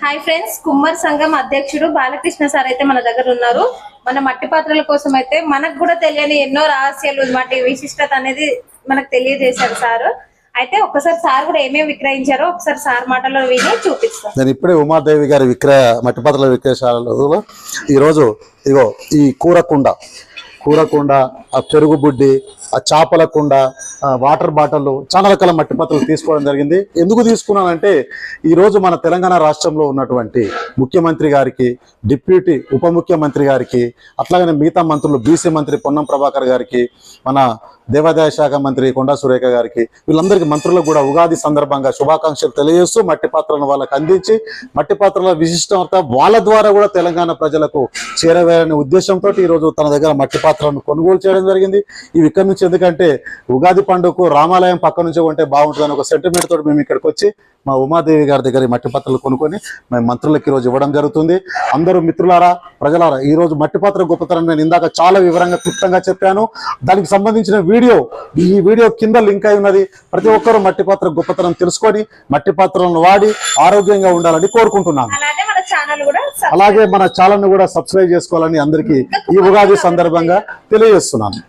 Hi friends, Kummar సంఘం అధ్యక్షుడు Balakrishna sir అయితే మన దగ్గర ఉన్నారు. మన మట్టి పాత్రల కోసం అయితే మనకు కూడా తెలియని ఎన్నో రహస్యాలు, వాటి విశిష్టత అనేది మనకు తెలియజేశారు సార్. అయితే ఒక్కసారి సార్ కూడా ఏమేమి విక్రయించారో ఒకసారి సార్ మాటల్లో విని చూపిస్తాం. నేను ఇప్పుడే ఉమాదేవి గారి మట్టి పాత్రల విక్రయశాలలో ఈరోజు ఇగో ఈ కూరకుండ, ఆ పెరుగు బుడ్డి, ఆ చేపల కుండ, వాటర్ బాటిల్, చాలా రకాల మట్టి పాత్రలు తీసుకోవడం జరిగింది. ఎందుకు తీసుకున్నానంటే ఈరోజు మన తెలంగాణ రాష్ట్రంలో ఉన్నటువంటి ముఖ్యమంత్రి గారికి, డిప్యూటీ ఉప ముఖ్యమంత్రి గారికి, అట్లాగనే మిగతా మంత్రులు, బీసీ మంత్రి పొన్నం ప్రభాకర్ గారికి, మన దేవాదాయ శాఖ మంత్రి కొండా సురేఖ గారికి, వీళ్ళందరికీ మంత్రులకు కూడా ఉగాది సందర్భంగా శుభాకాంక్షలు తెలియజేస్తూ మట్టి పాత్రలను వాళ్ళకి అందించి మట్టి పాత్రల విశిష్టత వాళ్ళ ద్వారా కూడా తెలంగాణ ప్రజలకు చేరవేయాలనే ఉద్దేశంతో ఈరోజు తన దగ్గర మట్టి పాత్రలను కొనుగోలు చేయడం జరిగింది. ఇవి ఇక్కడి నుంచి ఎందుకంటే ఉగాది పండుగకు రామాలయం పక్క నుంచి కొంటే బాగుంటుందని ఒక సెంటిమెంట్ తోటి మేము ఇక్కడికి వచ్చి మా ఉమాదేవి గారి దగ్గర మట్టి పాత్రలు కొనుక్కొని మేము మంత్రులకు ఈరోజు ఇవ్వడం జరుగుతుంది. అందరూ మిత్రులారా, ప్రజలారా, ఈరోజు మట్టి పాత్ర గొప్పతనం నేను ఇందాక చాలా వివరంగా క్లుప్తంగా చెప్పాను. దానికి సంబంధించిన ఈ వీడియో కింద లింక్ అయి ఉన్నది. ప్రతి ఒక్కరూ మట్టి పాత్ర గొప్పతనం తెలుసుకొని మట్టి పాత్రలను వాడి ఆరోగ్యంగా ఉండాలని కోరుకుంటున్నాను. అలాగే మన ఛానల్ ను కూడా సబ్స్క్రైబ్ చేసుకోవాలని అందరికీ ఈ ఉగాది సందర్భంగా తెలియజేస్తున్నాను.